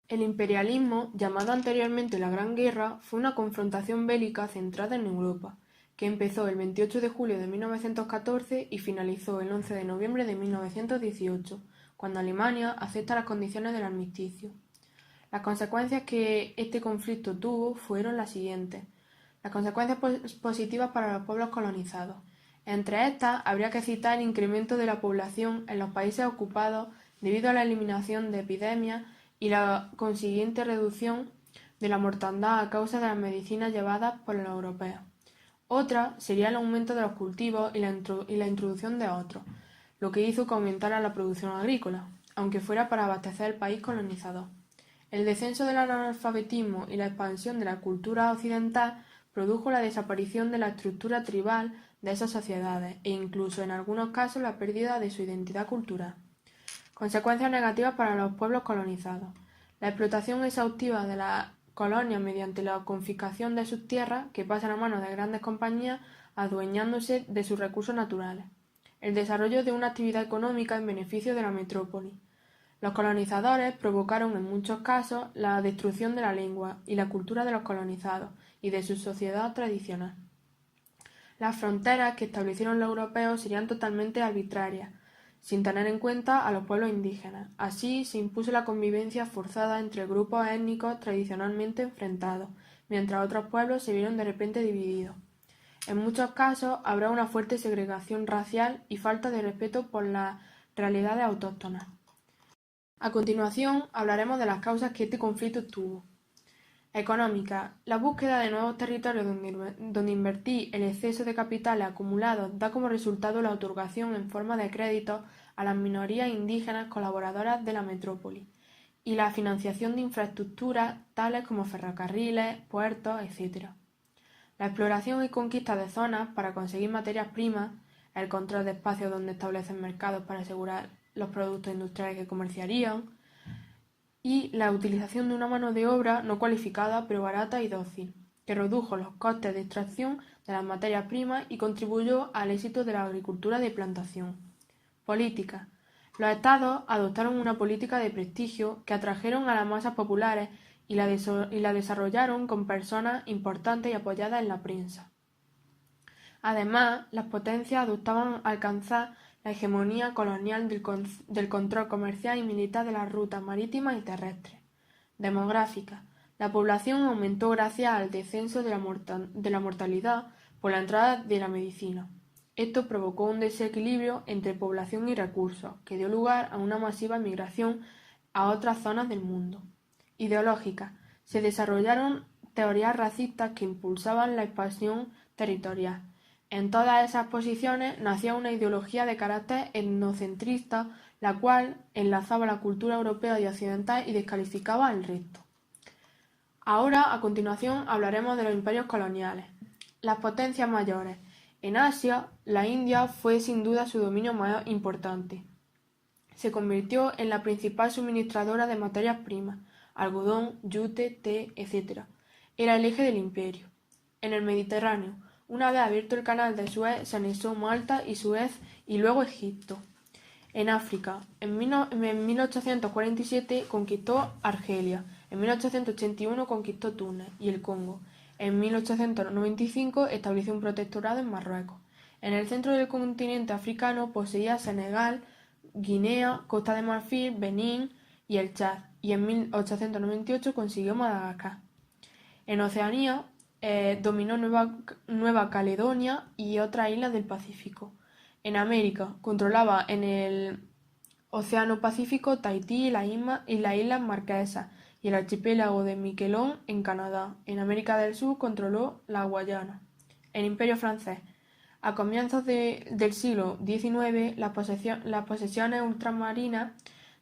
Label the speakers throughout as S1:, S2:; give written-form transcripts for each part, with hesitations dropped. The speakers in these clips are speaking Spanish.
S1: El imperialismo, llamado anteriormente la Gran Guerra, fue una confrontación bélica centrada en Europa, que empezó el 28 de julio de 1914 y finalizó el 11 de noviembre de 1918, cuando Alemania acepta las condiciones del armisticio. Las consecuencias que este conflicto tuvo fueron las siguientes. Las consecuencias positivas para los pueblos colonizados. Entre estas, habría que citar el incremento de la población en los países ocupados debido a la eliminación de epidemias y la consiguiente reducción de la mortandad a causa de las medicinas llevadas por los europeos. Otra sería el aumento de los cultivos y la introducción de otros, lo que hizo que aumentara la producción agrícola, aunque fuera para abastecer el país colonizador. El descenso del analfabetismo y la expansión de la cultura occidental produjo la desaparición de la estructura tribal de esas sociedades e incluso en algunos casos la pérdida de su identidad cultural. Consecuencias negativas para los pueblos colonizados. La explotación exhaustiva de las colonias mediante la confiscación de sus tierras, que pasan a manos de grandes compañías adueñándose de sus recursos naturales. El desarrollo de una actividad económica en beneficio de la metrópoli. Los colonizadores provocaron en muchos casos la destrucción de la lengua y la cultura de los colonizados y de su sociedad tradicional. Las fronteras que establecieron los europeos serían totalmente arbitrarias, sin tener en cuenta a los pueblos indígenas. Así se impuso la convivencia forzada entre grupos étnicos tradicionalmente enfrentados, mientras otros pueblos se vieron de repente divididos. En muchos casos habrá una fuerte segregación racial y falta de respeto por las realidades autóctonas. A continuación hablaremos de las causas que este conflicto tuvo. Económica. La búsqueda de nuevos territorios donde invertir el exceso de capitales acumulados da como resultado la otorgación en forma de créditos a las minorías indígenas colaboradoras de la metrópoli y la financiación de infraestructuras tales como ferrocarriles, puertos, etc. La exploración y conquista de zonas para conseguir materias primas, el control de espacios donde establecen mercados para asegurar los productos industriales que comerciarían, y la utilización de una mano de obra no cualificada pero barata y dócil, que redujo los costes de extracción de las materias primas y contribuyó al éxito de la agricultura de plantación. Política. Los estados adoptaron una política de prestigio que atrajeron a las masas populares y la desarrollaron con personas importantes y apoyadas en la prensa. Además, las potencias adoptaban alcanzar la hegemonía colonial del control comercial y militar de las rutas marítimas y terrestres. Demográfica. La población aumentó gracias al descenso de la mortalidad por la entrada de la medicina. Esto provocó un desequilibrio entre población y recursos, que dio lugar a una masiva migración a otras zonas del mundo. Ideológica. Se desarrollaron teorías racistas que impulsaban la expansión territorial. En todas esas posiciones nacía una ideología de carácter etnocentrista, la cual enlazaba la cultura europea y occidental y descalificaba al resto. Ahora, a continuación, hablaremos de los imperios coloniales. Las potencias mayores. En Asia, la India fue sin duda su dominio más importante. Se convirtió en la principal suministradora de materias primas, algodón, yute, té, etc. Era el eje del imperio. En el Mediterráneo, una vez abierto el canal de Suez, se anexó Malta y Suez y luego Egipto. En África, en 1847 conquistó Argelia, en 1881 conquistó Túnez y el Congo. En 1895 estableció un protectorado en Marruecos. En el centro del continente africano poseía Senegal, Guinea, Costa de Marfil, Benín y el Chad, y en 1898 consiguió Madagascar. En Oceanía dominó Nueva Caledonia y otras islas del Pacífico. En América controlaba en el Océano Pacífico Tahití y las Islas Marquesas y el archipiélago de Miquelon en Canadá. En América del Sur controló la Guayana. El Imperio francés. A comienzos del siglo XIX, las posesiones ultramarinas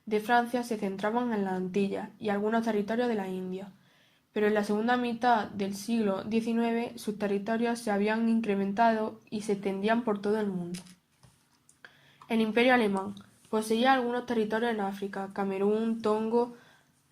S1: de Francia se centraban en las Antillas y algunos territorios de la India, pero en la segunda mitad del siglo XIX sus territorios se habían incrementado y se extendían por todo el mundo. El Imperio alemán poseía algunos territorios en África, Camerún, Tongo,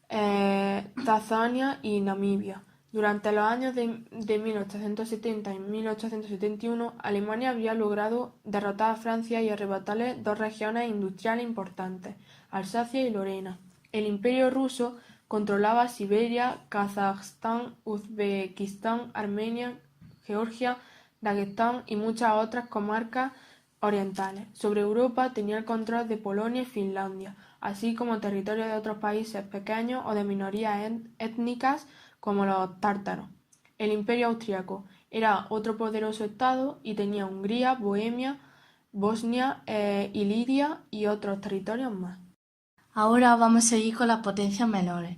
S1: Tanzania y Namibia. Durante los años de 1870 y 1871, Alemania había logrado derrotar a Francia y arrebatarle dos regiones industriales importantes, Alsacia y Lorena. El Imperio ruso controlaba Siberia, Kazajstán, Uzbekistán, Armenia, Georgia, Daguestán y muchas otras comarcas orientales. Sobre Europa tenía el control de Polonia y Finlandia, así como territorios de otros países pequeños o de minorías étnicas como los tártaros. El Imperio Austriaco era otro poderoso estado y tenía Hungría, Bohemia, Bosnia y Lidia y otros territorios más.
S2: Ahora vamos a seguir con las potencias menores.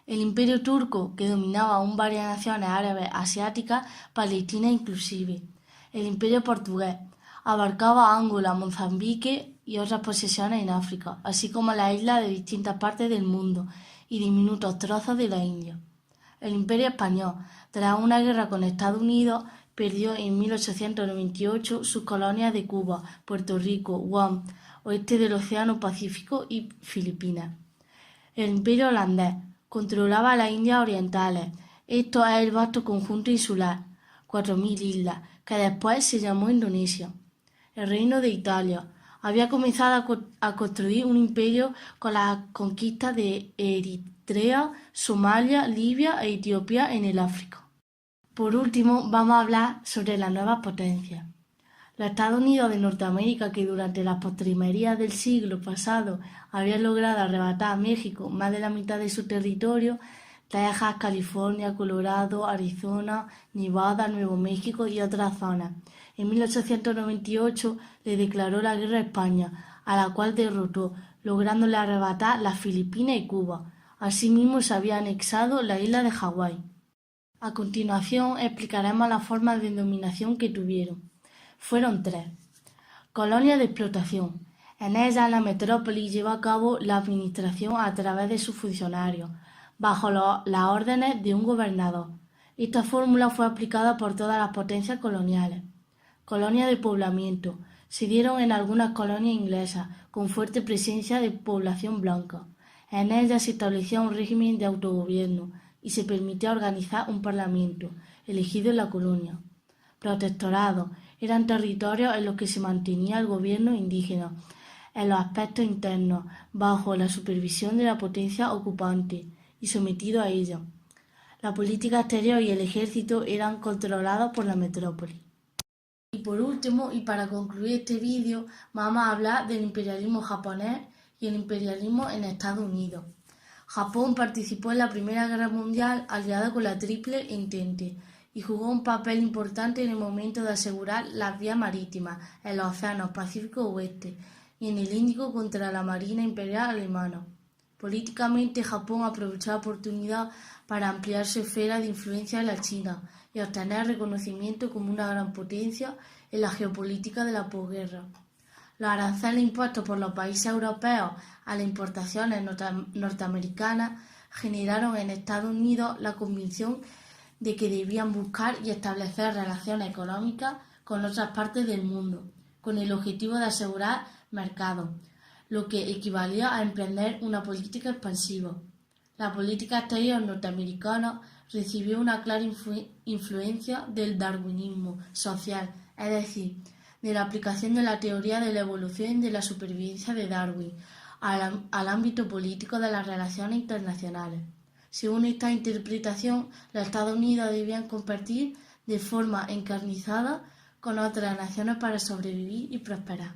S2: El Imperio Turco, que dominaba aún varias naciones árabes, asiáticas, palestinas inclusive. El Imperio Portugués abarcaba Angola, Mozambique y otras posesiones en África, así como las islas de distintas partes del mundo y diminutos trozos de la India. El Imperio Español, tras una guerra con Estados Unidos, perdió en 1898 sus colonias de Cuba, Puerto Rico, Guam, oeste del Océano Pacífico y Filipinas. El Imperio Holandés controlaba las Indias Orientales. Esto es el vasto conjunto insular, 4.000 islas, que después se llamó Indonesia. El Reino de Italia había comenzado a construir un imperio con las conquistas de Eritrea, Somalia, Libia e Etiopía en el África. Por último, vamos a hablar sobre las nuevas potencias. Los Estados Unidos de Norteamérica, que durante las postrimerías del siglo pasado habían logrado arrebatar a México más de la mitad de su territorio, Texas, California, Colorado, Arizona, Nevada, Nuevo México y otras zonas. En 1898 le declaró la guerra a España, a la cual derrotó, lográndole arrebatar las Filipinas y Cuba. Asimismo se había anexado la isla de Hawái. A continuación explicaremos las formas de dominación que tuvieron. Fueron 3. Colonias de explotación. En ellas la metrópoli lleva a cabo la administración a través de sus funcionarios, bajo las órdenes de un gobernador. Esta fórmula fue aplicada por todas las potencias coloniales. Colonias de poblamiento. Se dieron en algunas colonias inglesas, con fuerte presencia de población blanca. En ellas se establecía un régimen de autogobierno y se permitía organizar un parlamento, elegido en la colonia. Protectorados. Eran territorios en los que se mantenía el gobierno indígena, en los aspectos internos, bajo la supervisión de la potencia ocupante y sometido a ella. La política exterior y el ejército eran controlados por la metrópoli. Y por último, y para concluir este vídeo, vamos a hablar del imperialismo japonés y el imperialismo en Estados Unidos. Japón participó en la Primera Guerra Mundial aliado con la Triple Entente y jugó un papel importante en el momento de asegurar las vías marítimas en los océanos Pacífico Oeste y en el Índico contra la Marina Imperial Alemana. Políticamente, Japón aprovechó la oportunidad para ampliar su esfera de influencia en la China y obtener reconocimiento como una gran potencia en la geopolítica de la posguerra. Los aranceles impuestos por los países europeos a las importaciones norteamericanas generaron en Estados Unidos la convicción de que debían buscar y establecer relaciones económicas con otras partes del mundo, con el objetivo de asegurar mercados, lo que equivalía a emprender una política expansiva. La política exterior norteamericana recibió una clara influencia del darwinismo social, es decir, de la aplicación de la teoría de la evolución y de la supervivencia de Darwin al ámbito político de las relaciones internacionales. Según esta interpretación, los Estados Unidos debían competir de forma encarnizada con otras naciones para sobrevivir y prosperar.